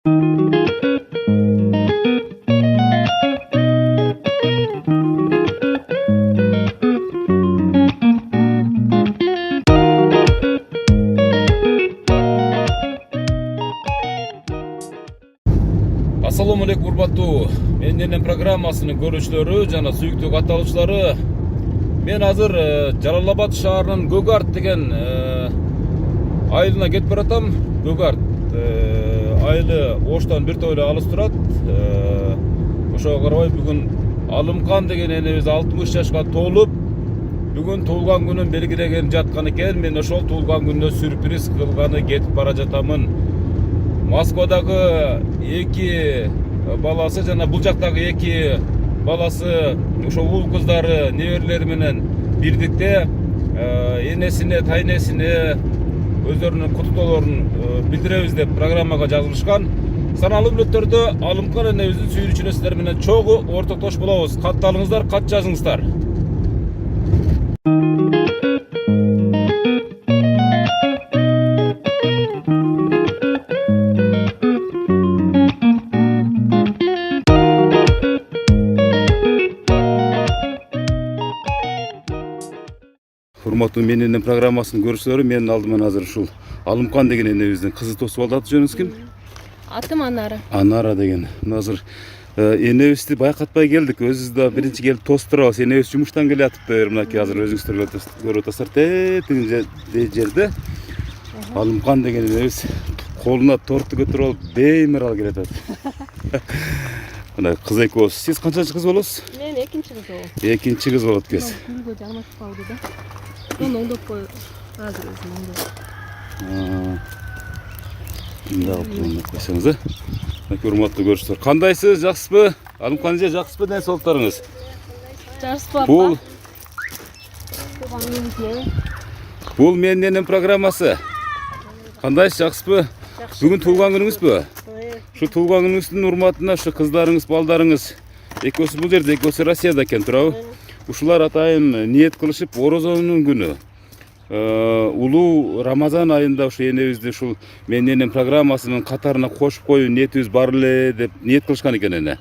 Assalamu alaikum урматтуу Менен программасынын көрүүчүлөрү жана сүйүктүү катталуучулары. Мен азыр Жалал-Абад шаарынын Көгарт деген айылына кетип баратам. Көгарт айылы Оштан бир тойло алыс турат. Ошого карабай бүгүн Алымкан деген энебиз 60 жашка толуп, бүгүн туулган күнүн белгилеген жаткан экен. Мен ошол туулган күнүнө сюрприз кылганы кетип бара жатамын. Москвадагы 2 баласы жана бул жактагы 2 баласы ошо уул кыздары неберелери менен бирдикте энесине, тайнесине өздөрүнүн куттуктоолорун билдиребиз деп программага жазылышкан. Саналуу мүнөттөрдө Алымкан энебиздин сүйүүчүнө сиздер менен чогуу ортоктош болобуз. Катталыңыздар, кат жазыңыздар. Урматтуу Менен программасынын көрүүчүлөрү, менин алдыман азыр ушул Алымкан деген энебиздин кызы тосуп алды. Аты жөнүңүз ким? Атым Анара. Анара деген. Азыр энебизди байкатпай келдик. Өзүбүз да биринчи келип тосуп турабыз. Энебиз жумуштан келе атыптыр. Мынакей азыр өзүңүздөр көрүп атасыздар. Тигин жерде Алымкан деген энебиз колуна торту көтөрүп алып беймарал келе атат. Мына кыз экөөбүз. Сиз канчанчы кыз болосуз? Мен экинчи кыз болом. Экинчи кыз болот экенсиз. Күлгө жармашып калды да. Мен оңдоп кой. Азыр өзүм оңдоп. Мындай койсоңуз, урматтуу көрүүчүлөр. Кандайсыз, жакшысызбы? Алымкан эже, жакшысызбы денсаулыктарыңыз? Жакшысызбы? Бул Менен программасы. Кандайсыз, жакшысызбы? Бүгүн туулган күнүңүзбү? Şu tуулган күнүңүздүн урматына şu кыздарыңыз, балдарыңыз экөөсү бул жерде, экөөсү Россияда экен, туурабы? Ушулар атайын ниет кылышып, Орозонун күнү улуу Рамазан айында ушу энебизди ушул Менен программасынын катарына кошуп коюу ниетибиз бар эле деп ниет кылышкан экен эне.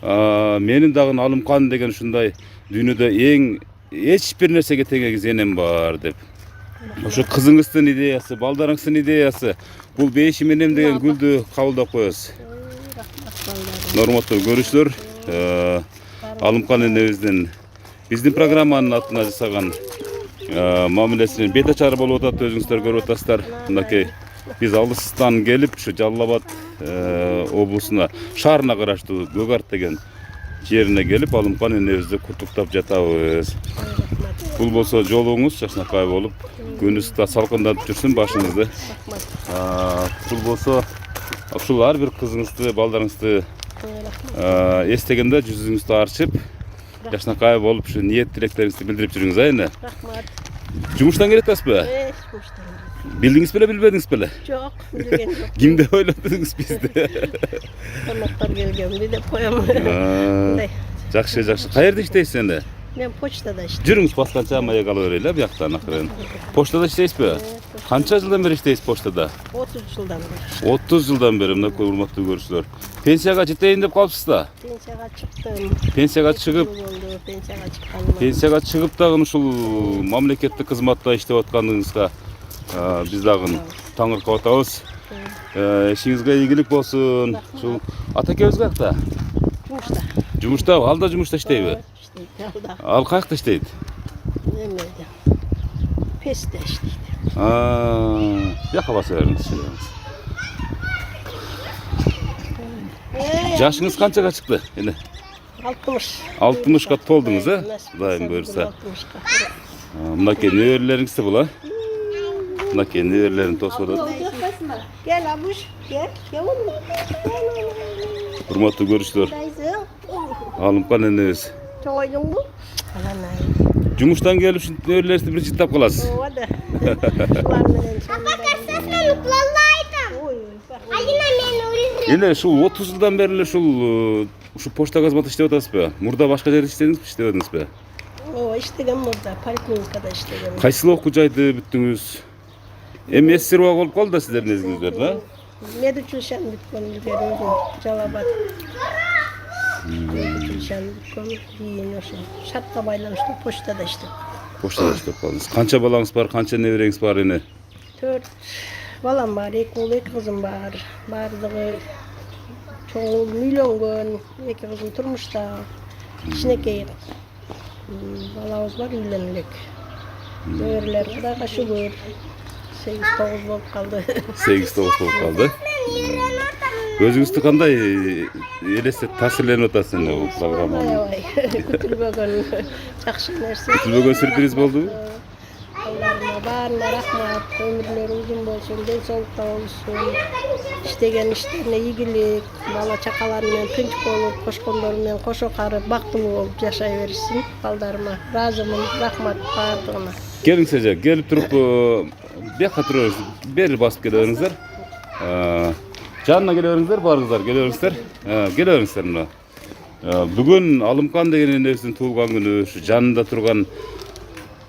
Менин дагы Алымкан деген ушундай дүйнөдө эң эч бир нерсеге тең эгиз энем бар деп. Ошо кызыңыздын идеясы, балдарыңыздын идеясы, бул бешим энем деген гүлдү кабылдап коебуз. Урматтуу көрүүчүлөр, Алымкан энебиздин биздин программанын атына жасаган мамилесинин бет ачары болуп атат, өзүңүздөр көрүп атасыздар. Мынакей биз алыстан келип, ушу Жалал-Абад облусуна, шаарына караштуу Көгарт деген жерине келип, Алымкан энебизди куттуктап жатабыз. Бул болсо жолуңуз жакшынакай болуп, күнүз да салкындатып жүрсүн башыңызды. Бул болсо ушул ар бир кызыңызды, балдарыңызды эстегенде жүзүңүздү арчып, жакшынакай болуп, ушу ниет тилектериңизди билдирип жүрүңүз, айны. Рахмат. Жумуштан келатасызбы? Билдиңиз беле, билбедиңиз беле? Жок, билген жок. Кимди ойлодуңуз бизди? Коноктор келген, деп коем. Жакшы, жакшы. Каерде иштейсиз энди? Мен почтада иштейм. Жүрүңүз, басканча маек ала берели, бияктан акырын. Почтада иштейсизби? Канча жылдан бери иштейсиз почтада? 30 жылдан бери. 30 жылдан бери, мына урматтуу көрүүчүлөр. Пенсияга жетейин деп калыпсыз да? Пенсияга чыктым. Пенсияга чыгып, Пенсияга чыкканыма. пенсияга чыгып дагы ушул мамлекеттик кызматта иштеп атканыңызга биз дагы таңыркап атабыз. Ишиңизге ийгилик болсун. Ушул атакебиз каякта? Жумушта. Жумушта, ал да жумушта иштейби? Ал каякта иштейт? Немеде. Песте иштейт. Жака баса бериңиз. Жашыңыз канчага чыкты? Эне 60. 60ка толдуңуз, Кудайым буйрса. Мынакей неберелериңизди бул, Мынакей неберелерин тосуп атат. Gel abuş, gel. Урматтуу көрүүчүлөр, Алымкан энебиз. Toydun mu? Жумуштан келип ушинтип неберелерди бир жыттап каласыз. Оода. Шулар менен Эне ушул 30 жылдан бери эле ушу почта кызматында иштеп атасызбы? Мурда башка жерде иштедиңизби, иштебедиңизби? Ооба, иштеген мурда, поликлиникада иштеген. Кайсыл окуу жайды бүттүңүз? Эми СССР болуп калды да сиздердин незиңиздер, да? Медучилищені бүткөн илгери өзүм жалап атып. Медучилищени бүткөн кийин ошо шартка байланыштуу почтада иштеп. Поштада иштеп калдыңыз. Канча балаңыз бар, канча небереңиз бар эне? 4 балам бар, 2 уул, 2 кызым бар. Бардыгы чоң уул үйлөнгөн, 2 кызым турмушта. Кичинекей балабыз бар, үйлөнүп элек. Неберелер Кудайга шүгүр. 8-9 болуп калды. 8-9 болуп калды. Өзүңүздү кандай элестетип таасирленип атасыз бул программаны? Аябай күтүлбөгөн жакшы нерсе. Күтүлбөгөн сюрприз болдубу? Балдарыма баарына рахмат, өмүрлөрү узун болсун, ден соолукта болсун. Иштеген иштерине ийгилик, бала чакалары менен тынч болуп, кошкондору менен кошо карып, бактылуу болуп жашай беришсин. Балдарыма ыраазымын, рахмат баардыгына. Келиңиз эже, келип туруп бияка туруңуз, бери басып келе бериңиздер. Жанына келе бериңиздер, барыңыздар, келе бериңиздер. Келе бериңиздер мына. Бүгүн Алымкан деген энебиздин туулган күнү, ушу жанында турган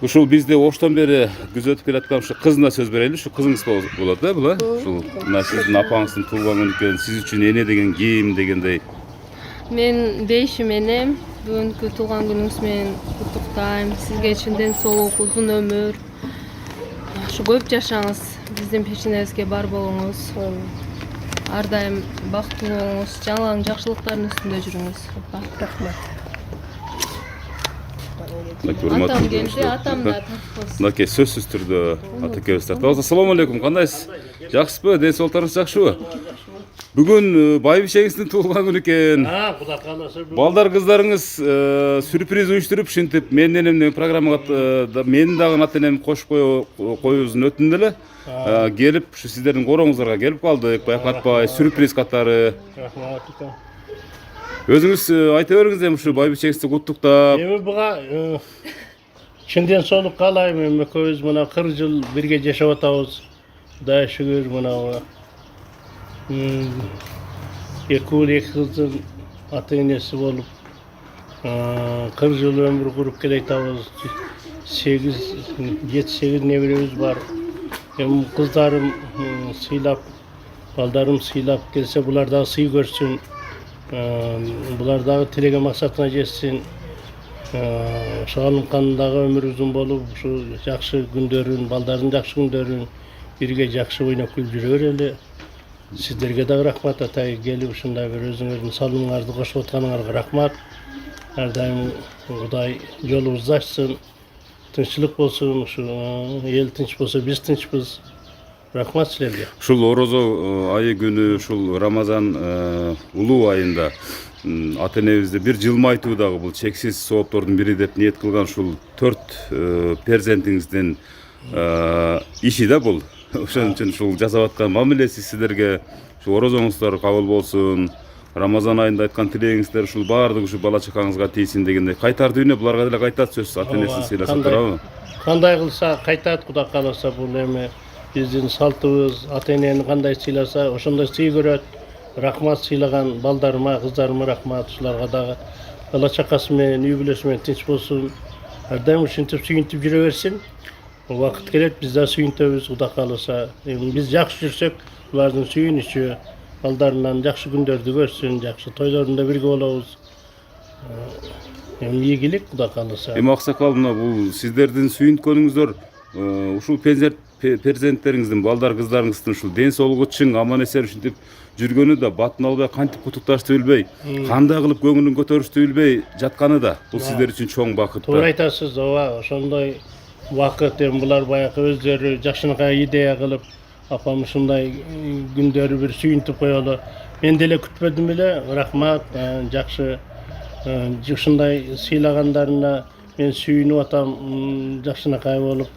ушул бизде оштон бери күзөтүп келаткан ушу кызына сөз берели. Ушу кызыңыз болот да, була? Ушул мына сиздин апаңыздын туулган күнү экен, сиз үчүн эне деген ким дегендей. Мен бейишим энем, бүгүнкү туулган күнүңүз менен куттуктайм. Сизге чын ден соолук, узун өмүр. Ушу көп жашаңыз, биздин печенебизге бар болуңуз. Ар дайым бактылуу болуңуз, жаңылан жакшылыктардын үстүндө жүрүңүз. Рахмат. Атам келди, атам да тартып. Мынакей сөзсүз түрдө атакебиз тартып. Ассаламу алейкум, кандайсыз? Жакшысызбы? Ден соолуктарыңыз жакшыбы? Бүгүн байбишеңиздин туулган күнү экен. Кудай кааласа. Балдар кыздарыңыз сюрприз уюштуруп, ушинтип менин энемдин программага менин дагы ата энем кошуп коюубузун өтүндү эле. Келип, ушу сиздердин короңуздарга келип калдык. Байкатпай сюрприз катары. Рахмат. Өзүңүз айта бериңиз эми ушу байбичеңизди куттуктап. Эми буга чынден соолук каалайм. Эми экөөбүз мына 40 жыл бирге жашап атабыз. Кудайга шүгүр мына 2 уул 2 кыздын ата энеси болуп 40 жыл өмүр куруп келе атабыз. 7-8 неберебиз бар. Эми кыздарым сыйлап, балдарым сыйлап келсе, булар дагы сый көрсүн. Булар дагы тилеген максатына жетсин. Ошо Алымкандагы өмүр узун болуп, ушу жакшы күндөрүн, балдардын жакшы күндөрүн бирге жакшы ойноп күлүп жүрө берели. Сиздерге дагы рахмат, атай келип ушундай бир өзүңөрдүн салымыңарды кошуп атканыңарга рахмат. Ар дайым Кудай жолубузду ачсын, тынччылык болсун, ушу эл тынч болсо биз тынчпыз. Рахмат силерге. Ушул Орозо айы күнү, ушул Рамазан улуу айында ата энебизди бир жылмайтуудагы бул чексиз сооптордун бири деп ниет кылган ушул 4 перзентиңиздин иши да бул. Ошон үчүн ушул жасап аткан мамилеси сиздерге ушу орозоңуздар кабыл болсун. Рамазан айында айткан тилегиңиздер ушул баардыгы ушу бала чакаңызга тийсин дегендей. Кайтар дүйнө буларга деле кайтат сөзсүз, ата энесин сыйласа турабы? Кандай кылса кайтат, Кудай кааласа. Бул эми биздин салтыбыз, ата энени кандай сыйласа ошондой сый көрөт. Рахмат сыйлаган балдарыма, кыздарыма рахмат. Ушуларга дагы бала чакасы менен, үй бүлөсү менен тынч болсун. Ар дайым ушинтип сүйүнтүп жүрө берсин. Убакыт келет, биз да сүйүнтөбүз, Кудай кааласа. Эми биз жакшы жүрсөк, булардын сүйүнүчү, балдарынан жакшы күндөрдү көрсүн, жакшы тойлорунда бирге болобуз. Эми ийгилик, Кудай кааласа. Эми аксакал, мына бул сиздердин сүйүнткөнүңүздөр ушул перзенттериңиздин, балдар кыздарыңыздын ушул ден соолугу чың, аман эсен ушинтип жүргөнү да, батын албай кантип куттукташты билбей, кандай кылып көңүлүн көтөрүштү билбей жатканы да бул сиздер үчүн чоң бакыт. Туура айтасыз, ооба, ошондой вакыт. Эми булар баягы өздөрү жакшынакай идея кылып, апам ушундай күндөрү бир сүйүнтүп коелу. Мен деле күтпөдүм эле. Рахмат, жакшы ушундай сыйлагандарына мен сүйүнүп атам, жакшынакай болуп.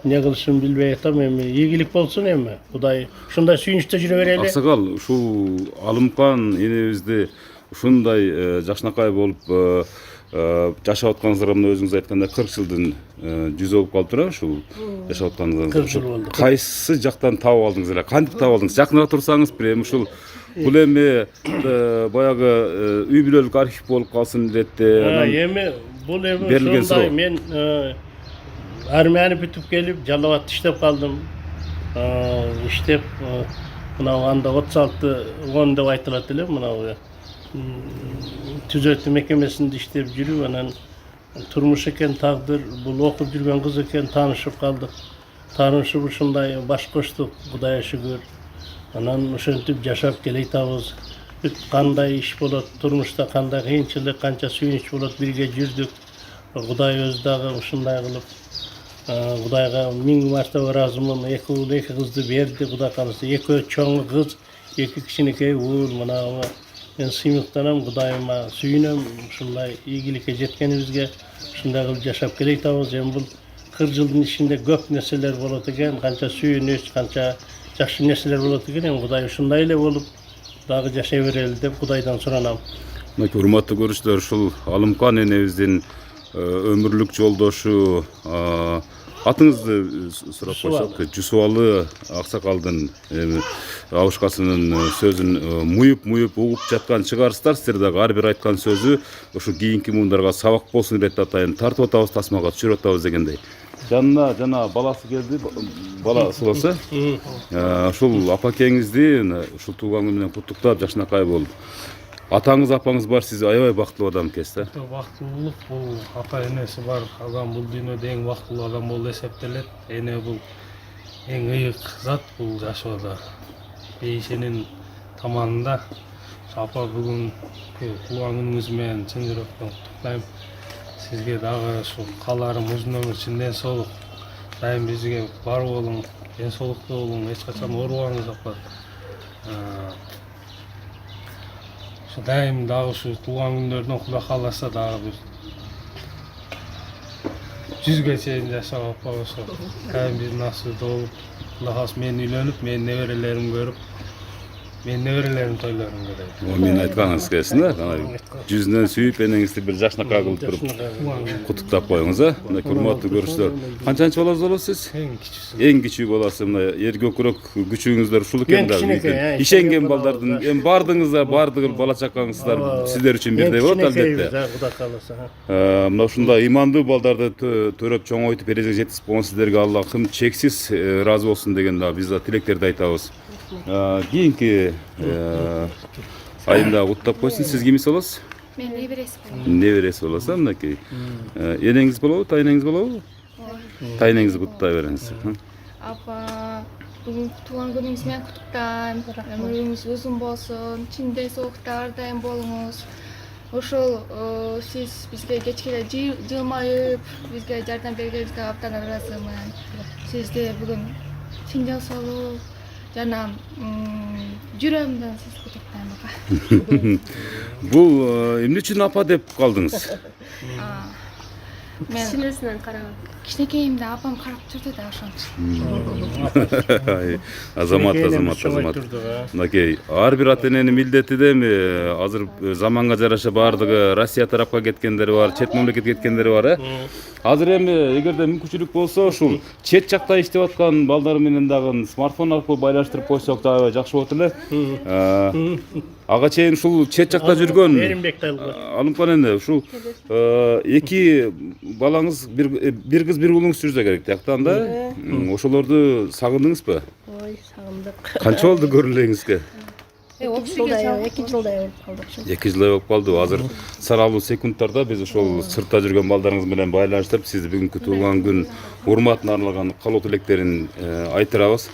Не кылышын билбей атам. Эми ийгилик болсун. Эми Кудай ушундай сүйүнүчтө жүрө берели. Аксакал, ушул Алымкан энебизди ушундай жакшынакай болуп жашап атканыңыздарга, мына өзүңүз айткандай 40 жылдын 100 болуп калыптыр, ушул жашап атканыңызга. 40 жыл болду. Кайсы жактан табып алдыңыз эле? Кантип табып алдыңыз? Жакыныраак турсаңыз бир, эми ушул бул эми баягы үй бүлөлүк архив болуп калсын дедти. Эми бул эми ушундай мен армияны бүтүп келип, Жалал Абадта иштеп калдым. Иштеп мына анда 36 10 деп айтылат эле мына түзөтүү мекемесинде иштеп жүрүп анан турмуш экен тагдыр бул окуп жүргөн кыз экен таанышып калдык. Таанышып ушундай баш коштук Кудайга шүгүр. Анан ошентип жашап келейтабыз. Кандай иш болот, турмушта кандай кыйынчылык, канча сүйүнүч болот бирге жүрдүк. Кудай өзү дагы ушундай кылып Кудайга 1000 марта ыраазымын. Эки уул, эки кызды берди. Кудай кааласа, экөө чоң кыз, эки кичинекей уул. Мына мен сыймыктанам, Кудайыма сүйүнөм. Ушундай ийгиликке жеткенибизге ушундай кылып жашап келейтабыз. Эми бул 40 жылдын ичинде көп нерселер болот экен. Канча сүйүнүч, канча жакшы нерселер болот экен. Эми Кудай ушундай эле болуп дагы жашай берели деп Кудайдан суранам. Мына урматтуу көрүүчүлөр, ушул Алымкан энебиздин өмүрлүк жолдошу, атыңызды сурап койсок, Жусубалы аксакалдын абышкасынын сөзүн муюп угуп жаткан чыгарсыздар. Сиздер дагы ар бир айткан сөзү ушу кийинки муундарга сабак болсун деп атайын. Тартып атабыз, тасмага түшүрүп атабыз дегендей. Жанына жана баласы келди, баласы болсо, ушул апакеңизди ушул туулган күнү менен куттуктап жакшынакай болуп. Атаңыз, апаңыз бар, сиз аябай бактылуу адам экенсиз да. Бактылуулук бул ата энеси бар адам бул дүйнөдө эң бактылуу адам болуп эсептелет. Эне бул эң ыйык зат бул жашоодо. Бейишенин таманында. Апа бүгүн туулган күнүңүз менен чын жүрөктөн куттуктайм. Сизге дагы ушул кааларым узун өмүр, чын ден соолук. Дайым бизге бар болуң, ден соолуктуу болуң, эч качан оорубаңыз апа. Дайым дагы ушу туулган күндөрдөн Кудай кааласа дагы бир 100ге чейин жашап апа ошо. Дайым бир насыбы болуп, Кудай кааласа мен үйлөнүп, менин неберелерим көрүп, менин неберелерим тойлорун көрөйт. Мен айтканыңыз келсин да, кана жүзүнөн сүйүп энеңизди бир жакшынакай кылып туруп куттуктап коюңуз, Мына урматтуу көрүүчүлөр, канчанчы баласы болосуз? Эң кичүүсү. Эң кичүү баласы, мына эркөкүрөөк күчүңүздөр ушул экен да. Ишенген балдардын эми бардыгыңыздар, бардыгы бала чакаңыздар сиздер үчүн бирдей болот албетте. Кудай кааласа. Мына ушундай ыймандуу балдарды төрөп чоңойтуп эрежеге жеткизип койгон сиздерге Аллахым чексиз ыраазы болсун деген да биз да тилектерди айтабыз. Кийинки айында куттап койсун. Сиз кимиз болосуз? Мен небереси болом. Небереси болосуз, мынакей. Энеңиз болобу, тайнеңиз болобу? Тайнеңизди куттутай бериңиз. Апа, бүгүн туулган күнүңүз менен куттуктайм. Өмүрүңүз узун болсун, чын ден соолукта ар дайым болуңуз. Ошол сиз бизге кечке жылмайып, бизге жардам бергениңизге абдан ыраазымын. Сизди бүгүн чын ден соолук жана жүрөгүмдөн сиз куттуктайм апа. Бул эмне үчүн апа деп калдыңыз? Мен Кичинесинен караган. кичинекейимде апам карап жүрдү да ошон. Азамат. Мынакей, ар бир ата эненин милдети да эми азыр заманга жараша бардыгы Россия тарапка кеткендери бар, чет мамлекетке кеткендери бар, Азыр эми эгерде мүмкүнчүлүк болсо ушул чет жакта иштеп аткан балдар менен дагы смартфон аркылуу байланыштырып койсок да аябай жакшы болот эле. Ага чейин ушул чет жакта жүргөн Алымкан эне ушул эки балаңыз бир кыз бир уулуңуз жүрсө керек тияктан да. Ошолорду сагындыңызбы? Ой, сагындык. Канча болду көрүлгениңизге? 2 жылдай болуп калдык. 2 жылдай болуп калды. Азыр саналуу секундтарда биз ошол сыртта жүргөн балдарыңыз менен байланыштырып, сизди бүгүнкү туулган күн урматына арналган каалоо тилектерин айтырабыз.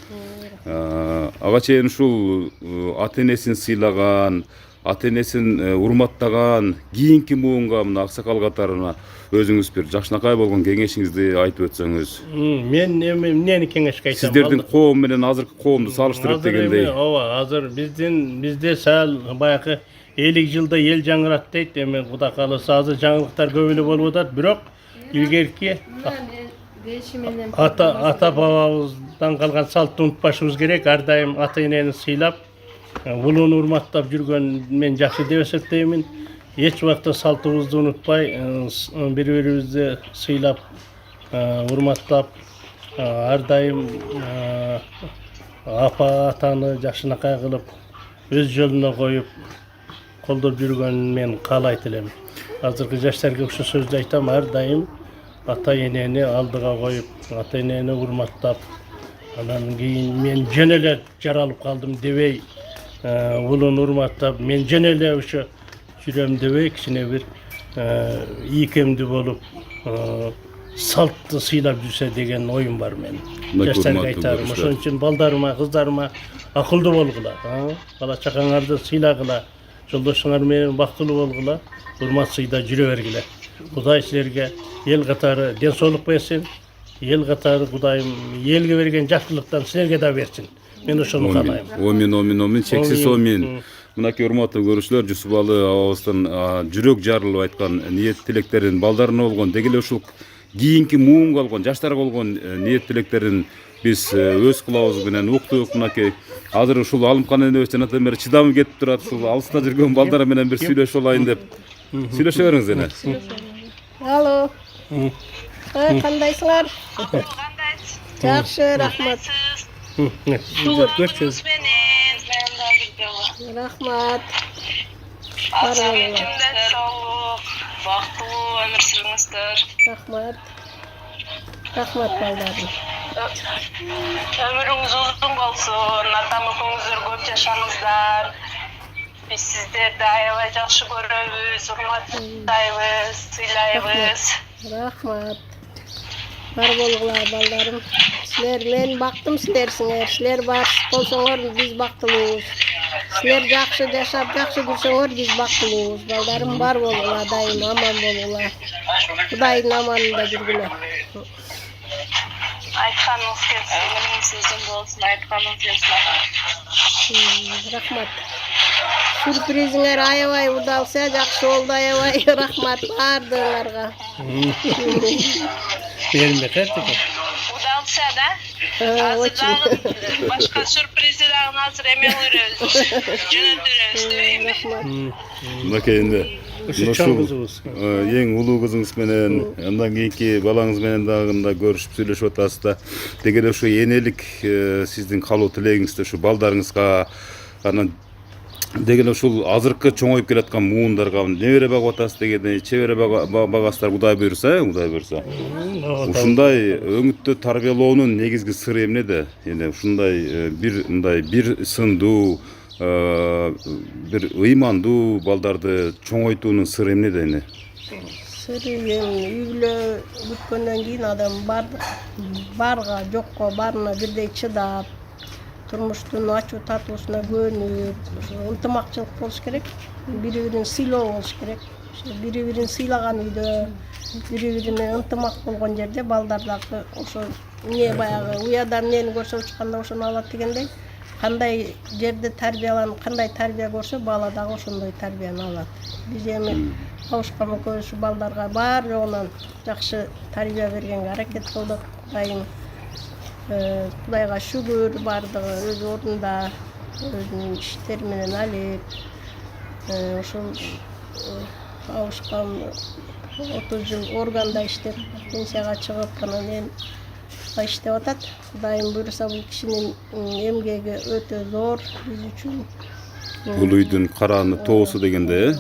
Ага чейин ушул ата энесин сыйлаган, ата энесин урматтаган кийинки муунга мына аксакал катарына өзүңүз бир жакшынакай болгон кеңешиңизди айтып өтсөңүз. Мен эми эмнени кеңешке айтам? Сиздердин коом менен азыркы коомду салыштырып дегендей. Ооба, азыр бизде сал баягы 50 жылда эл жаңырат дейт. Эми Кудай кааласа азыр жаңылыктар көп эле болуп атат, бирок илгерки ата бабабыздан калган салтты унутпашыбыз керек. Ар дайым ата энени сыйлап, улууну урматтап жүргөн мен жакшы деп эсептеймин. Эч убакта салтыбызды унутпай, бири-бирибизди сыйлап, урматтап, ар дайым апа атаны жакшынакай кылып, өз жолуна коюп, колдоп жүргөнүн мен каалайт элем. Азыркы жаштарга ушул сөздү айтам, ар дайым ата энени алдыга коюп, ата энени урматтап, Анан кийин мен жана эле жаралып калдым дебей, улун урматтап, мен жана эле ошо жүрөм дебей, кичине бир ийкемдүү болуп, салтты сыйлап жүрсө деген оюм бар менин. Жаштарга айтарым, ошон үчүн балдарыма, кыздарыма акылдуу болгула, бала чакаңарды сыйлагыла, жолдошуңар менен бактылуу болгула, урмат сыйда жүрө бергиле. Кудай силерге эл катары ден соолук берсин. Ел катары Кудайым елге берген жакшылыктан силерге да берсин. Мен ошону каалайм. Омин, чексиз омин. Мынакей урматтуу көрүүчүлөр, Жусупалы абабыздан жүрөк жарылып айткан ниет тилектерин балдарына болгон, деги эле ушул кийинки муунга болгон, жаштарга болгон ниет тилектерин биз өз кулабыбыз менен уктук. Мынакей азыр ушул Алымкан энебиз жанатан бери чыдамы кетип турат, ушул алыста жүргөн балдар менен бир сүйлөшүп алайын деп. Сүйлөшө бериңиз эне. Алло. Кандайсыңар? Жакшы, рахмат. Көрчүбүз. Рахмат. Бактылуу өмүр сүрүңүздөр. Рахмат. Рахмат балдарым. Өмүрүңүз узун болсун, ата-мамаңыздар көп жашаңыздар. Биз сиздерди аябай жакшы көрөбүз, урматтайбыз, сыйлайбыз. Рахмат. Бар болгула балдарым. Силер мен бактым силерсиңер. Силер бар болсоңор биз бактылуубуз. Силер жакшы жашап, жакшы жүрсөңөр биз бактылуубуз. Балдарым бар болгула, дайым аман болгула. Кудайдын аманында жүргүлө. Айтканыңыз келсин, өмүрүңүз узун болсун, айтканыңыз келсин. Рахмат. Сюрпризиңер аябай удалса, жакшы болду аябай. Рахмат бардыгыңарга. Берме кертике. Удалса да? Азыр башка сюрприздерди азыр эмелерибиз, жөнөтүрөбүз дебейби? Рахмат. Мынакей энди Ушул кызыбыз. эң улуу кызыңыз менен, андан кийинки балаңыз менен дагы көрүшүп сүйлөшүп атасыз да. Деги эле ушу энелик сиздин калуу тилегиңизди ушу балдарыңызга, анан деги эле ушул азыркы чоңоюп келаткан муундарга небере багып атасыз дегендей, чебере багасыздар, Кудай буйрса. Ушундай өңүттө тарбиялоонун негизги сыры эмнеде? Эне ушундай бир сындуу, бир ыймандуу балдарды чоңойтуунун сыры эмнеде эне? Сыры үйлө бүткөндөн кийин адам барга, жокко, барына бирдей чыдап, турмуштун ачуу татуусуна көнүп, ынтымакчылык болуш керек, бири-бирин сыйлоо болуш керек. Бири-бирин сыйлаган үйдө, бири-бирине ынтымак болгон жерде балдар дагы ошо эмне баягы уядан эмнени көрсө учканда ошону алат дегендей, кандай жерде тарбияланып, кандай тарбия көрсө бала дагы ошондой тарбияны алат. Биз эми Абушкам экөөбүз балдарга бар жогунан жакшы тарбия бергенге аракет кылдык. Кудайга шүгүр, бардыгы өз ордунда, өзүнүн иштери менен алек. Ошол Абушкам 30 жыл органда иштеп, пенсияга чыгып, анан эми иштеп атат. Кудайым буйруса бул кишинин эмгеги өтө зор биз үчүн. Бул үйдүн карааны тоосу дегенде,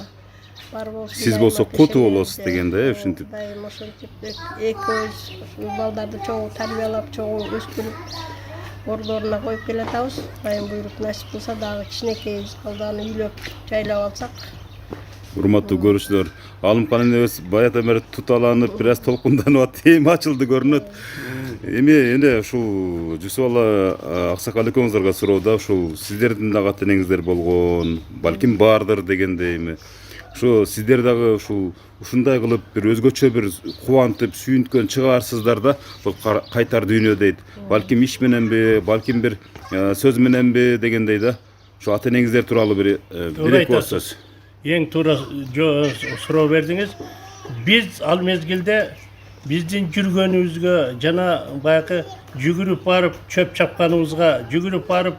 сиз болсо куту болосуз дегенде, ушинтип. Кудайым ошентип экөөбүз балдарды чоң тарбиялап, чоң өстүрүп, ордоруна коюп келатабыз. Кудайым буйруп насип кылса дагы кичинекей балданы үйлөп, жайлап алсак. Урматтуу көрүүчүлөр, Алымкан энебиз баягы бери туталанып, бир аз толкунданып атты, эми ачылды көрүнөт. Эми эне ушул Жусупалы аксакал экөөңүздарга суроодо, ушул сиздердин дагы ата энеңиздер болгон, балким бардыр дегендейми. Ошо сиздер дагы ушундай кылып бир өзгөчө бир кубантып, сүйүнткөн чыгарсыздар да, бул кайтар дүйнө дейт. Балким иш мененби, балким бир сөз мененби дегендей да. Ошо ата энеңиздер тууралуу бир эки сөз. Ең туура суроо бердиңиз. Биз ал мезгилде биздин жүргөнүбүзгө жана баягы жүгүрүп барып чөп чапканыбызга, жүгүрүп барып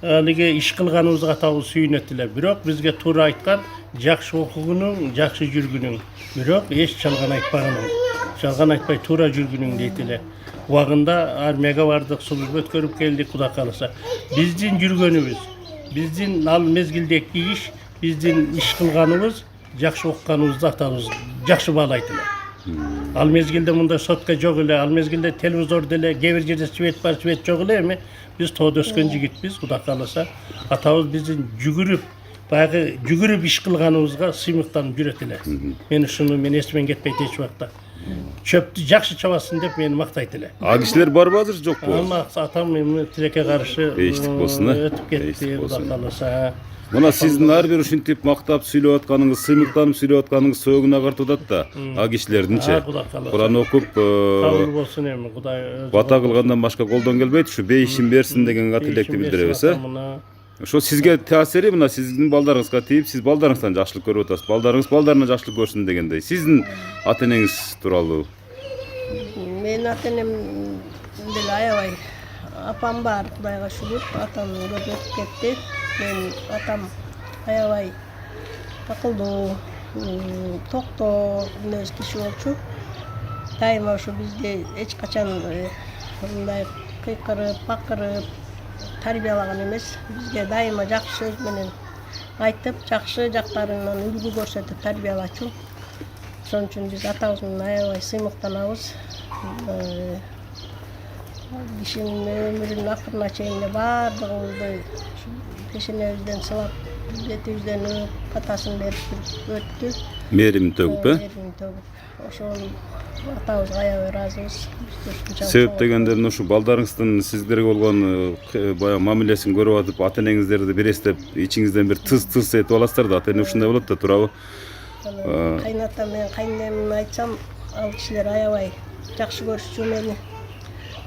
алиге иш кылганыбызга табы сүйүнөт эле. Бирок бизге туура айткан жакшы окугунуң, жакшы жүргүнүң, бирок эч жалган айтпаганың. Жалган айтпай туура жүргүнүң дейт эле. Убагында армияга бардык, служба өткөрүп келдик, Кудай кааласа. Биздин жүргөнүбүз, биздин ал мезгилдеги иш, биздин иш кылганыбыз, жакшы окуганыбызды атабыз жакшы баалайт эле. Ал мезгилде мындай сотка жок эле, ал мезгилде телевизор деле кээ бир жерде свет бар, свет жок эле. Эми биз тоодо өскөн жигитпиз, Кудай кааласа. Атабыз биздин баягы жүгүрүп иш кылганыбызга сыймыктанып жүрөт эле. Мен эсимен кетпейт эч убакта. Çöptü жакшы чабасың деп мени мактайт эле. А кишилер барбы азыр жокпу? Ама атам эми тилекке каршы Бейиштик болсун, өтүп кетти, Кудай кааласа. Мына сиздин ар бир ушинтип мактап сүйлөп атканыңыз, сыймыктанып сүйлөп атканыңыз сөөгүн агартып атат да. А кишилердинчи Кудай кааласа. Куран окуп, Кабыл болсун эми, Кудай бата кылгандан башка колдон келбейт, ушу бейишин берсин деген тилекти билдиребиз, Ошо сизге таасири мына сиздин балдарыңызга тийип, сиз балдарыңыздан жакшылык көрүп атасыз. Балдарыңыз балдарына жакшылык көрсүн дегендей. Сиздин ата-энеңиз тууралуу. Мен ата-энем деле аябай апам бар, Кудайга шүгүр. Атам көп өтүп кетти. Мен атам аябай акылдуу, токтоо мүнөз киши болчу. Дайыма ошо бизди эч качан мындай кыйкырып, бакырып тарбиялаган эмес. Бизге дайыма жакшы сөз менен айтып, жакшы жактарынан үлгү көрсөтүп тарбиялачу. Ошон үчүн биз атабыз менен аябай сыймыктанабыз. Кишинин өмүрүнүн акырына чейин баардыгыбызды пешенебизден сылап, бетибизден өөп, батасын берип өттү. Мээрим төгүп, Мээрим төгүп. Ошол атабызга аябай ыраазыбыз. Себеп дегенде ушу балдарыңыздын сиздерге болгон баягы мамилесин көрүп атып, ата-энеңиздерди бир эстеп, ичиңизден бир тыс этип аласыздар да. Ата-эне ушундай болот да, туурабы? Кайнатам менен кайненемин айтсам, ал кишилер аябай жакшы көрүшчү мени.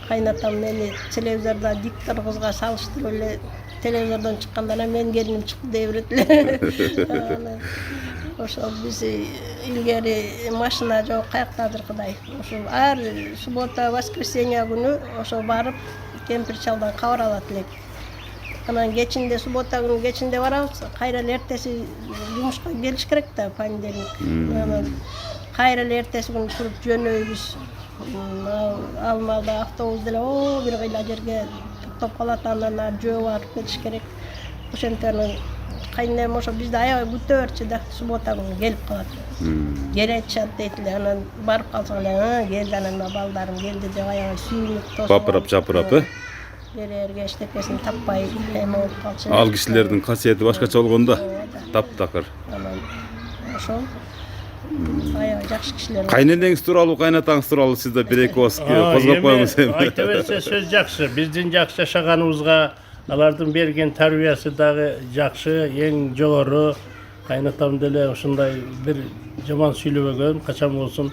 Кайнатам мени телевизорда диктор кызга салыштырып эле, телевизордон чыкканда мен келиним чыкты дей берет эле. Ошол биз илгери машина жок, каяктадыр Кудай. Ошол ар суббота, воскресенье күнү ошо барып кемпир чалдан кабар алат элек. Анан кечинде суббота күнү кечинде барабыз, кайра эле эртеси жумушка келиш керек да, понедельник. Анан кайра эле эртеси күнү туруп жөнөйбүз. Ал маалда автобус деле бир кыйла жерге токтоп калат, андан ары жөө барып келиш керек. Ошентип кайненем ошо бизди аябай күтө берчү да, суббота күнү келип калат. Келечат дейт эле, анан барып калсаң эле, келди анан балдарым келди деп аябай сүйүнүп тосуп. Бапырап, жапырап, Берерге эчтекесин таппай эме болуп калчу. Ал кишилердин касиети башкача болгондо, таптакыр. Анан ошол аябай жакшы кишилер. Кайненеңиз тууралуу, кайнатаңыз тууралуу сизде бир-эки ооз козгоп коюңуз эми. Айта берсе сөз жакшы. Биздин жакшы жашаганыбызга алардын берген тарбиясы дагы жакшы, эң жогору. Кайнатам деле ушундай бир жаман сүйлөбөгөн, качан болсун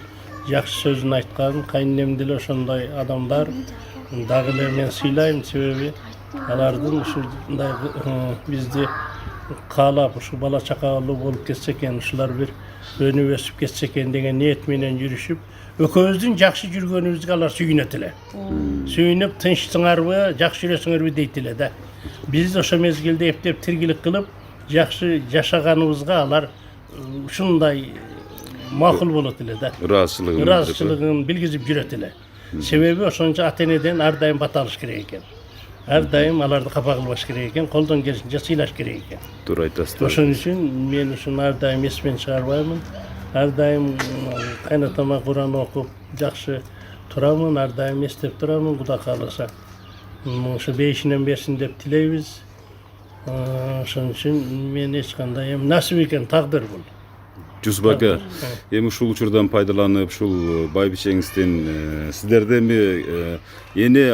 жакшы сөзүн айткан. Кайненем деле ошондой адамдар. Дагы эле мен сыйлайм, себеби алардын ушундай бизди каалап, ушу бала чакалуу болуп кетсе экен, ушулар бир өнүп өсүп кетсе экен деген ниет менен жүрүшүп, экөөбүздүн жакшы жүргөнүбүзгө алар сүйүнөт эле. Сүйүнүп, тынчсыңарбы, жакшы жүрөсүңөрбү дейт эле да. Биз ошо мезгилде эптеп тиргилик кылып, жакшы жашаганыбызга алар ушундай макул болот эле да. Ыраазычылыгын билгизип жүрөт эле. Себеби ошончо ата-энеден ар дайым бата алыш керек экен. Ар дайым аларды капа кылбаш керек экен, колдон келишинче сыйлаш керек экен. Туура айтасыздар. Ошон үчүн мен ушуну ар дайым эсимен чыгарбаймын. Ар дайым кайнатама Куран окуп жакшы турамын, ар дайым эстеп турамын, Кудай кааласа. Ошо бейишинен берсин деп тилейбиз. Ошон үчүн мен эч кандай эми насип экен, тагдыр бул. Жусуп ака, эми ушул учурдан пайдаланып, ушул байбичеңиздин сиздерде эми эне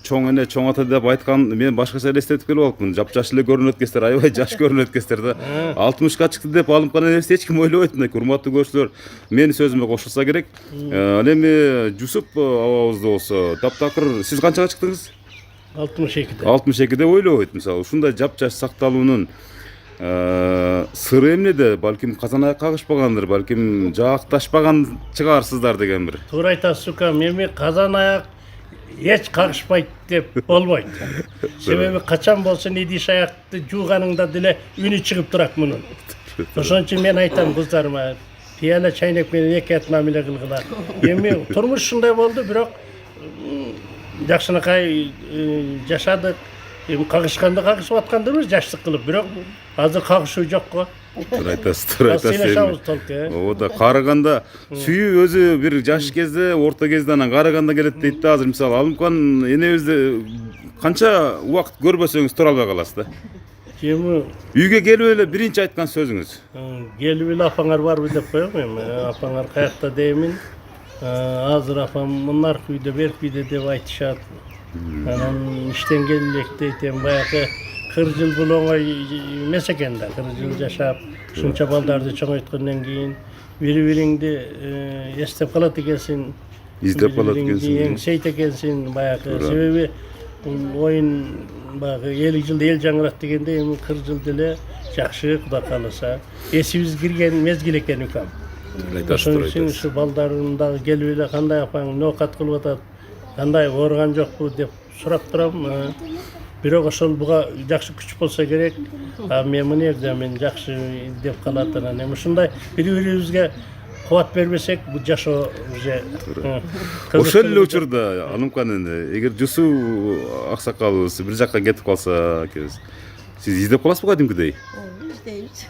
чоң эне чоң ата деп айткан, мен башкача элестетип келип алыпмын. Жапжаш эле көрүнөт экенсиздер, аябай жаш көрүнөт экенсиздер да. 60ка чыкты деп алымкан энебизди эч ким ойлобойт мындай. Урматтуу көрүүчүлөр, менин сөзүмө кошулса керек. Ал эми Жусуп абабызды болсо, таптакыр сиз канчага чыктыңыз? 62-де. 62 деп ойлобойт мисалы. Ушундай жапжаш сакталуунун сыры эмнеде? Балким казан аяк кагышпагандыр, балким жаакташпаган чыгарсыздар деген бир. Туура айтасыз укам, эми казан аяк эч кагышпайт деп болбойт. Себеби качан болсун идиш аякты жууганыңда деле үнү чыгып турат мунун. Ошон үчүн мен айтам кыздарыма, пияла чайнек менен эки эт мамиле кылгыла. Эми турмуш ушундай болду, бирок жакшынакай жашадык. Эми кагышканда кагышып аткандырбыз жаштык кылып, бирок азыр кагышуу жок го. Туура айтасыз. Сыйлашабыз толку. Оода карыганда сүйүү өзү бир жаш кезде, орто кезде анан карыганда келет дейт да. Азыр мисалы Алымкан энебизди канча убакыт көрбөсөңүз тура албай каласыз да. Эми Үйгө келип эле биринчи айткан сөзүңүз. келип эле апаңар барбы деп коем эми. Апаңар каякта деймин. Азыр апам мынаркы үйдө, берки үйдө деп айтышат. Анан иштен келелек дейт, эми баягы 40 жыл бул оңой эмес экен да. 40 жыл жашап, ушунча балдарды чоңойткондон кийин бири-бириңди эстеп калат экенсиң. Издеп калат экенсиң. Эңсейт экенсиң баягы. Себеби оюн баягы 50 жылда эл жаңырат дегенде эми 40 жылда эле жакшы, Кудай кааласа, эсибиз кирген мезгил экен укам. Ошон үчүн ушу балдарым дагы келип эле кандай апаң ноокат кылып атат, кандай ооруган жокпу деп сурап турам. Бирок ошол буга жакшы күч болсо керек. Мен мына жерде мен жакшы деп калат анан эми ушундай бири-бирибизге кубат бербесек бул жашоо уже. Ошол эле учурда Алымкан эгер Жусу аксакалыбыз бир жакка кетип калса экенбиз, сиз издеп каласызбы кадимкидей? İzdeyiz.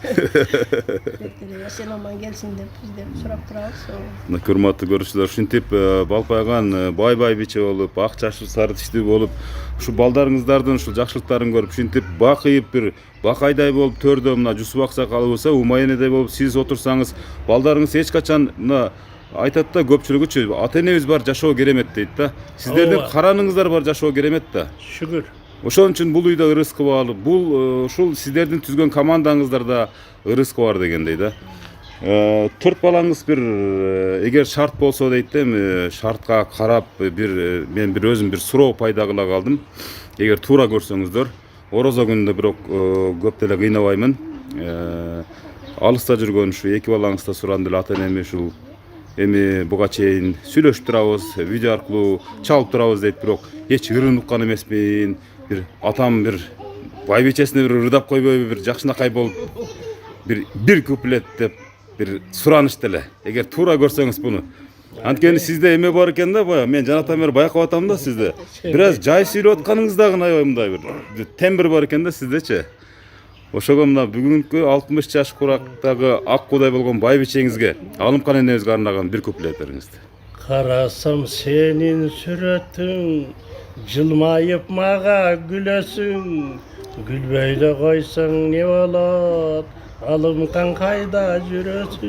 Сен аман келсин деп издеп сурап турабыз. Мына урматтуу көрүүчүлөр, ушинтип балпайган бай биче болуп, ак чачуу сары тиштүү болуп, ушу балдарыңыздардын ушул жакшылыктарын көрүп, ушинтип бакыйып бир бакайдай болуп төрдө мына Жусуп аксакалыбызга умайенедей болуп сиз отурсаңыз, балдарыңыз эч качан мына айтат да, көпчүлүгүчү ата энебиз бар жашоо керемет дейт да. Сиздердин караныңыздар бар жашоо керемет да. Шүгүр. Ошон үчүн бул үйдө ырыскы бар, бул ушул сиздердин түзгөн командаңыздарда ырыскы бар дегендей да. 4 балаңыз бир эгер шарт болсо дейт эми шартка карап мен бир өзүм бир суроо пайда кыла калдым. Эгер туура көрсөңүздөр, орозо күнүндө бирок көп деле кыйнабаймын. Алыста жүргөн ушу 2 балаңызды сурандым эле ата энеме ушул эми буга чейин сүйлөшүп турабыз, видео аркылуу чалып турабыз дейт, бирок эч ырын уккан эмесмин. Бир атам бир байбичесине бир ырдап койбойбу, бир жакшынакай болуп бир куплет деп бир суранышты эле. Эгер туура көрсөңүз буну. Анткени сизде эме бар экен да, баягы мен жанатан бери байкап атам да сизде. Бир аз жай сүйлөп атканыңыз дагы аябай мындай бир тембр бар экен да сиздечи. Ошого мына бүгүнкү 60 жаш курактагы ак куудай болгон байбичеңизге, Алымкан энебизге арнаган бир куплет бериңиз. Карасам сенин сүрөтүң, жылмайып мага күлөсүң, күлбөй эле койсоң не болот, Алымкан кайда жүрөсүң?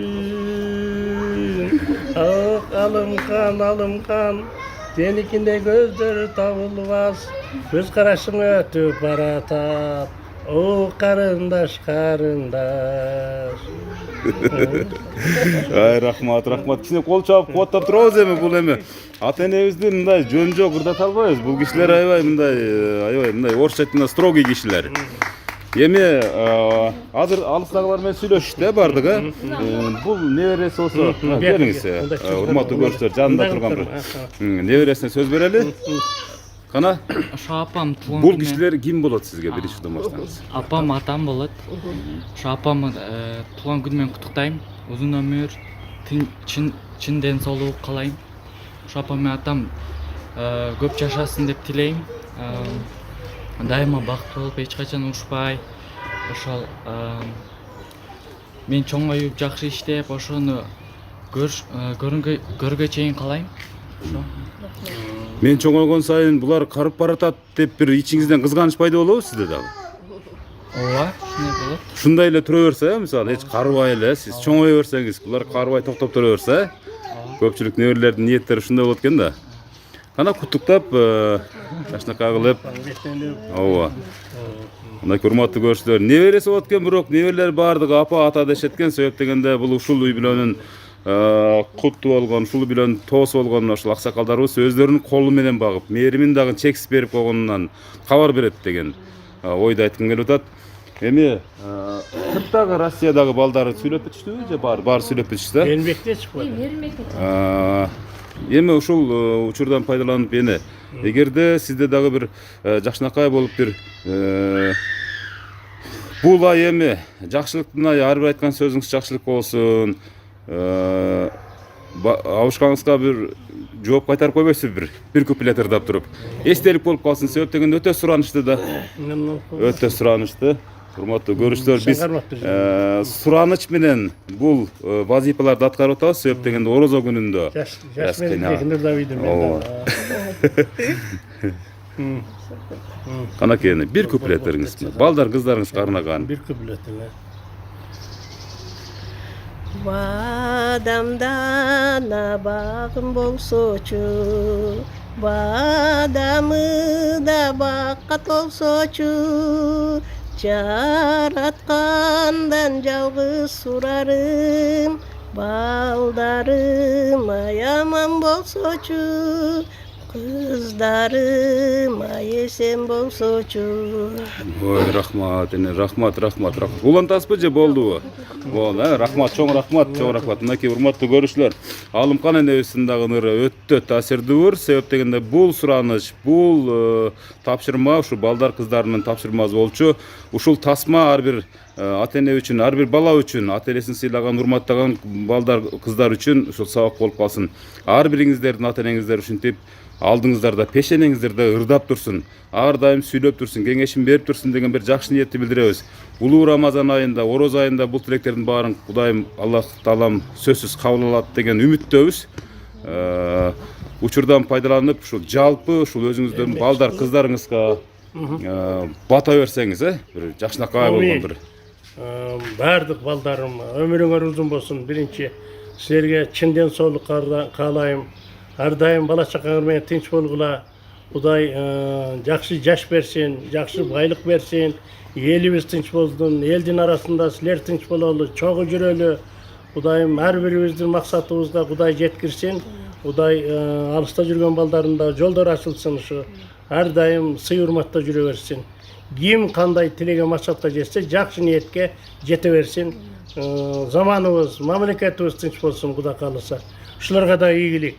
Ак Алымкан, сеникиндей көздөр табылбас, көз карашың өтүп баратат, о карындаш. Ай, рахмат. Кичине кол чабып кубаттап турабыз эми бул эми. Ата энебизди мындай жөн жок ырдата албайбыз. Бул кишилер аябай мындай орусча айтканда строгий кишилер. Эми азыр алыстагылар менен сүйлөшүштү бардыгы. Бул небереси болсо, бериңиз. Урматтуу көрүүчүлөр, жанында турган бир небересине сөз берели. Кана? Ошо апам туулган. Бул кишилер ким болот сизге биринчиден баштаңыз? Апам атам болот. Ошо апамды туулган күнү менен куттуктайм. Узун өмүр, чын ден соолук каалайм. Ошо апам менен атам көп жашасын деп тилейм. Дайыма бактылуу болуп, эч качан урушпай, ошол мен чоңоюп жакшы иштеп, ошону көргөнгө чейин каалайм. Ошо. Мен чоңойгон сайын булар карып баратат деп бир ичиңизден кызганыч пайда болобу сизде дагы? Ооба, ушундай болот. Ушундай эле тура берсе, мисалы эч карыбай эле сиз чоңое берсеңиз, булар карыбай токтоп тура берсе, көпчүлүк неберелердин ниеттери ушундай болот экен да. Кана куттуктап, жакшынакай кылып. Ооба. Мына урматтуу көрүүчүлөр, небереси болот экен, бирок неберелер бардыгы апа ата дешет экен, себеп дегенде бул ушул үй бүлөнүн кутту болгон, ушул бүлөнүн тоосу болгон ошол аксакалдарыбыз өздөрүнүн колу менен багып, мээримин дагы чексиз берип койгонунан кабар берет деген ойду айткым келип атат. Эми сырттагы Россиядагы балдары сүйлөп кетиштүбү же баары сүйлөп кетишти? Бермекте чыкпады. Эми ушул учурдан пайдаланып эгерде сизде дагы бир жакшынакай болуп бир бул ай эми жакшылыктын айы, ар бир айткан сөзүңүз жакшылык болсун. Абышкаңызга бир жооп кайтарып койбойсузбу бир куплет ырдап туруп. Эстелик болуп калсын, себеп деген өтө суранычты да. Өтө суранычты. Урматтуу көрүүчүлөр, биз сураныч менен бул вазифаларды аткарып атабыз, себеп дегенде орозо күнүндө. Жаш менен Канакени бир куплеттериңиз, балдар кыздарыңызга арнаган. бир куплет. Бадамдан багым болсочу, бадамы да бакат болсочу, жараткандан жалгыз сурарым, балдарым аяман болсочу, кыздарым эсен болсочу. Ой, рахмат, рахмат. Улантасызбы же болдубу? Болду, рахмат, чоң рахмат. Мынакей урматтуу көрүүчүлөр, Алымкан энебиздин дагы ыры өтө таасирдүү, себеп дегенде бул сураныч, бул тапшырма ушу балдар кыздарынын тапшырмасы болчу. Ушул тасма ар бир ата эне үчүн, ар бир бала үчүн, ата энесин сыйлаган, урматтаган балдар кыздар үчүн ушул сабак болуп калсын. Ар бириңиздердин ата энеңиздер ушинтип алдыңыздарда, пешенеңиздерде ырдап турсун, ар дайым сүйлөп турсун, кеңешин берип турсун деген бир жакшы ниетти билдиребиз. Улуу Рамазан айында, Ороз айында бул тилектердин баарын Кудайым Аллах Таалам сөзсүз кабыл алат деген үмүттөбүз. Учурдан пайдаланып, ушул жалпы ушул өзүңүздөрдүн балдар кыздарыңызга бата берсеңиз, бир жакшынакай болгон бир. Бардык балдарым, өмүрүңөр узун болсун. Биринчи силерге чынден соолук каалайм. Ар дайым бала чакаңар менен тынч болгула. Кудай жакшы жаш берсин, жакшы байлык берсин. Элибиз тынч болсун, элдин арасында силер тынч бололу, чогуу жүрөлү. Кудайым ар бирибиздин максатыбызга Кудай жеткирсин. Кудай алыста жүргөн балдарында жолдор ачылсын ушу. Ар дайым сый урматта жүрө берсин. Ким кандай тилеге максатка жетсе, жакшы ниетке жете берсин. Заманыбыз, мамлекетибиз тынч болсун, Кудай кааласа. Ушуларга да ийгилик.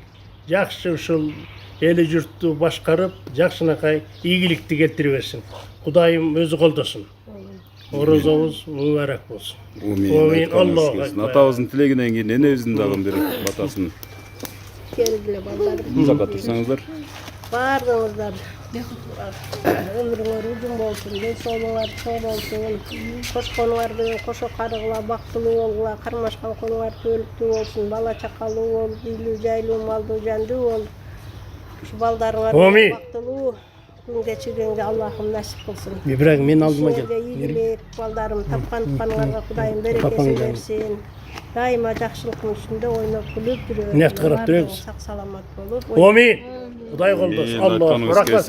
Жакшы ушул эли журтту башкарып, жакшынакай ийгиликти келтире берсин. Кудайым өзү колдосун. Орозобуз мүбарак болсун. Амин. Аллах. Атабыздын тилегинен кийин энебиздин дагы бир батасын. Келгиле балдарым. Узакка турсаңыздар. Бардыңыздар. Өмүрүңөр узун болсун, ден соолугуңар чоң болсун. Кошконуңарды кошо карыгыла, бактылуу болгула, кармашкан конуңар көөлүктүү болсун, бала чакалуу болуп, үйлүү жайлуу, малдуу жандуу болуп. Ушу балдарыңар бактылуу күн кечиргенге Аллахым насип кылсын. Бирок мен алдыма жел. Ийгилик балдарым, тапкан-тукканыңарга Кудайым берекесин берсин. Дайыма жакшылыктын үстүндө ойноп күлүп жүрөбүз. Эмне карап турабыз? Сак саламат болуп. Амин. Кудай колдосун. Аллах рахмат.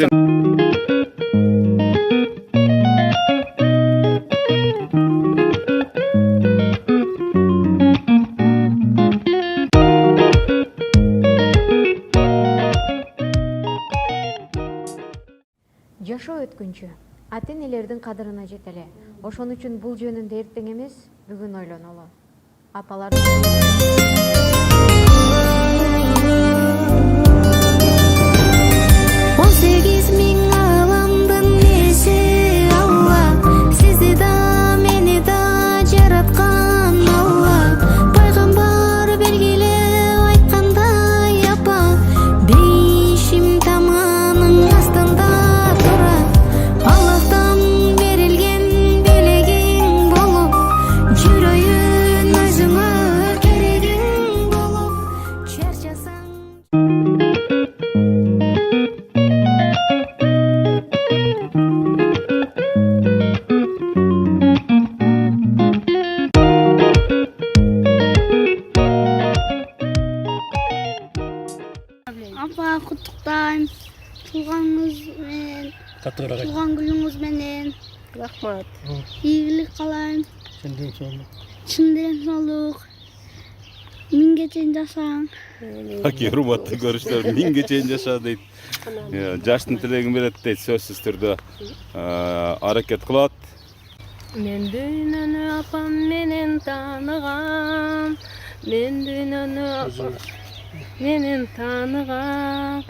Жашоо өткүнчү ата-энелердин кадырына жетеле. Ошон үчүн бул жөнүндө эртең эмес, бүгүн ойлонолу. Апалар 18 миң аламдын эси Алла, сизди да мени да жараткан Алла. Пайгамбар белгиле айткандай апа, бейишим таманын астында турат. Аллахтан берилген белегиң болуп, жүрөйүн өзүңө керегиң болуп, чарчасаң Апа куттуктайм. Туулганыңыз менен, туулган күнүңүз менен. Рахмат. Ийгилик каалайм. Чынден соолук. Чынден соолук. Миңге чейин жашаң. Аки, урматтуу көрүүчүлөр, миңге чейин жаша дейт. Жаштын тилегин берет дейт, сөзсүз түрдө аракет кылат. Мен дүйнөнү апам менен тааныгам. Мен дүйнөнү апам менен тааныгам.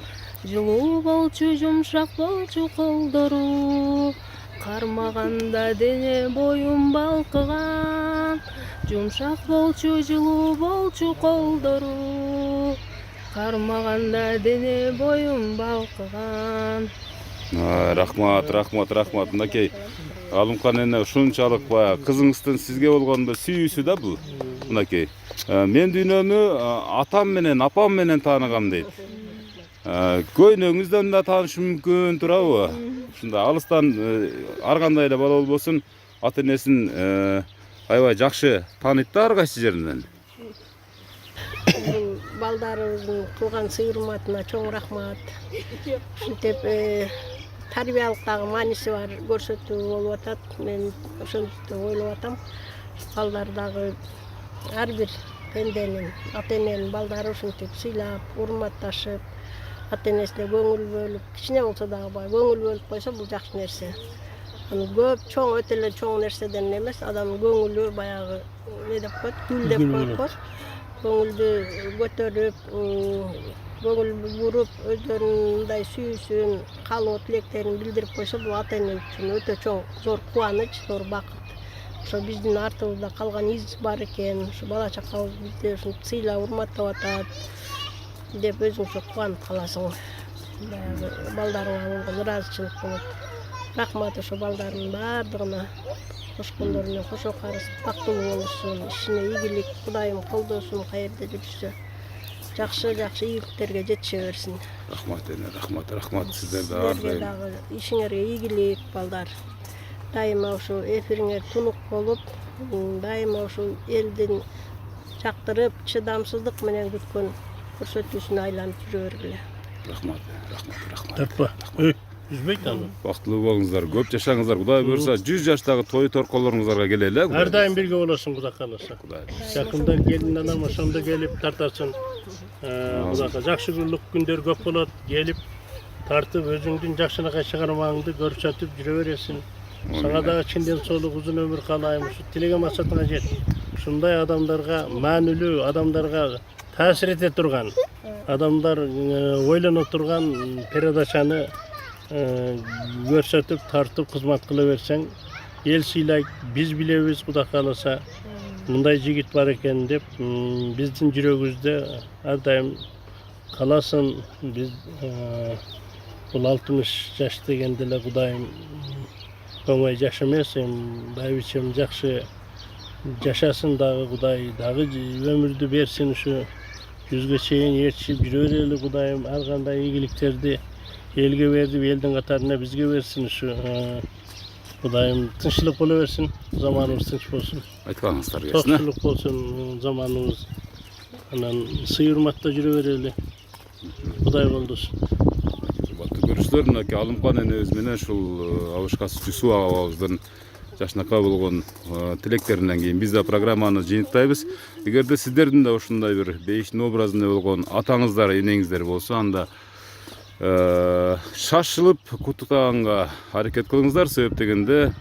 Жылуу болчу, жумшак болчу колдору. Кармаганда дене боюм балкыган. Жумшак болчу, жылуу болчу колдору. кармаганда дене боюм балкыган. Рахмат. Мынакей Алымкан эне ушунчалык баягы кызыңыздын сизге болгон бир сүйүүсү да бул. Мынакей. Мен дүйнөнү атам менен, апам менен тааныгам дейт. Көйнөңүздөн да таанышы мүмкүн турабы? Ушунда алыстан ар кандай эле бала болбосун, ата энесин аябай жакшы тааныйт да ар кайсы жеринен. Балдарыбыздын кылган сый-урматына чоң рахмат. Ушинтип тарбиялык дагы мааниси бар көрсөтүү болуп атат. Мен ошентип ойлоп атам. Балдар дагы ар бир пенденин, ата эненин балдары ушинтип сыйлап, урматташып, ата энесине көңүл бөлүп, кичине болсо дагы көңүл бөлүп койсо бул жакшы нерсе. Көп чоң өтө эле чоң нерседен эмес, адамдын көңүлү баягы не деп коет, гүл деп коет. Көңүлдү көтөрүп, көңүл буруп, өздөрүнүн мындай сүйүүсүн, каалоо тилектерин билдирип койсо, бул ата эне үчүн өтө чоң, зор кубаныч, зор бакыт. Ошо биздин артыбызда калган из бар экен, ошо бала чакабыз бизди ушинтип сыйлап, урматтап атат деп өзүңчө кубанып каласың. Баягы балдарыңа болгон ыраазычылык болот. Рахмат ошо балдардын баардыгына. Кошкондор менен кошо карыс бактылуу болушун, ишине ийгилик, Кудайым колдосун, каерде жүрүшсө. Жакшы ийгиликтерге жетише берсин. Рахмат эне, рахмат сиздерге ар Сиздерге дагы ишиңерге ийгилик балдар. Дайыма ошо эфириңер тунук болуп, дайыма ошо элдин жактырып, чыдамсыздык менен күткөн көрсөтүүсүнө айланып жүрө бергиле. Рахмат. Тартпа. Üzбейт аны. Бактылуу болуңуздар, көп жашаңыздар. Кудай буйрса 100 жаштагы той торколоруңуздарга келели. Ар дайым бирге болосуң, Кудай кааласа. Жакында келин анам ошондо келип тартасың. Кудайга жакшы күндөр көп болот, келип тартып өзүңдүн жакшынакай чыгармаңды көрсөтүп жүрө бересиң. Сага дагы чынден соолук, узун өмүр каалайм. Ушу тилеген максатыңа жет. Ушундай адамдарга, маанилүү адамдарга таасир эте турган, адамдар ойлоно турган передачаны көрсөтүп, тартып кызмат кыла берсең, эл сыйлайт, биз билебиз, Кудай кааласа, мындай жигит бар экен деп, биздин жүрөгүбүздө ар дайым каласын. Биз бул 60 жаш дегенде эле Кудайым оңой жаш эмес, байбичем жакшы жашасын дагы, Кудай дагы өмүрдү берсин, ушу 100ге чейин ээрчип жүрө берели. Кудайым ар кандай ийгиликтерди элге берип, элдин катарына бизге берсин. Ушу Кудайым тынччылык боло берсин, заманыбыз тынч болсун. Айтканыңыздар келсин. Токчулук болсун заманыбыз. Анан сый-урматта жүрө берели. Кудай колдосун. Көрүшүлөр, мынакей Алымкан энебиз менен ушул Абышкасы Жусуп агабыздын жашынакай болгон тилектеринен кийин биз да программаны жыйынтайбыз. Эгерде сиздердин да ушундай бир бейиштин образында болгон атаңыздар, энеңиздер болсо, анда шашылып куттуктаганга аракет кылыңыздар. Себеп дегенде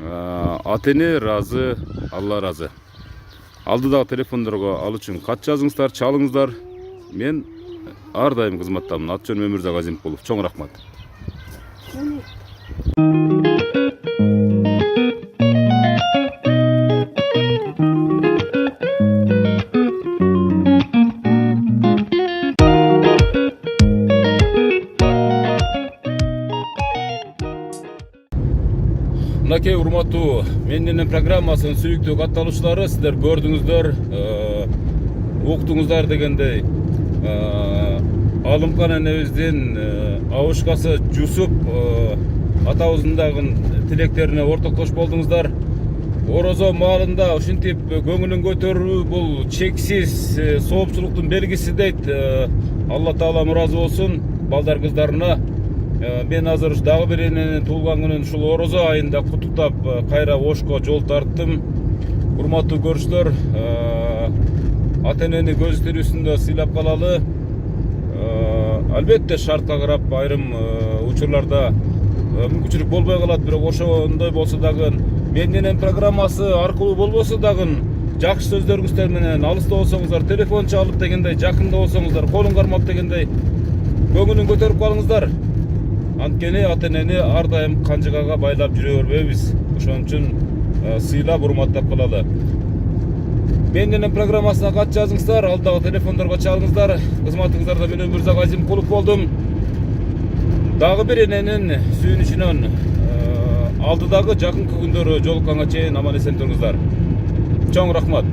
ата эне ыраазы, Алла ыраазы. Алдыдагы телефондорго ал үчүн кат жазыңыздар, чалыңыздар. Мен ар дайым кызматтамын. Аты жөнүм Өмүрзак Азимқулов. Чоң рахмат. Мынакей урматтуу менин программасынын сүйүктүү катталуучулары, сиздер көрдүңүздөр, уктуңуздар дегендей, Алымкан энебиздин Абышкасы Жусуп атабыздын дагы тилектерине ортоктош болдуңуздар. Орозо маалында ушинтип көңүлүн көтөрүү бул чексиз соопчулуктун белгиси дейт. Алла Таала ыраазы болсун балдар кыздарына. Мен азыр дагы бир эненин туулган күнүн ушул Орозо айында куттуктап кайра Ошко жол тарттым. Урматтуу көрүүчүлөр, ата энени көз тирүүсүндө сыйлап калалы. Албетте шартка карап айрым учурларда мүмкүнчүлүк болбой калат, бирок ошондой болсо дагы менин программасы аркылуу болбосо дагы жакшы сөздөрүңүздөр менен алыста болсоңуздар, телефон чалып дегендей, жакында болсоңуздар, колун кармап дегендей көңүлүн көтөрүп калыңыздар. Анткени ата энени ар дайым канжыгага байлап жүрө бербейбиз. Ошон үчүн сыйлап, урматтап калалы. Менин программасына кат жазыңыздар, алдагы телефондорго чалыңыздар. Кызматыңыздарда мен Өмүрзак Азимкулов болдум. Дагы бир эненин сүйүнүчүнөн алдыдагы жакынкы күндөрү жолукканга чейин аман эсен туруңуздар. Чоң рахмат.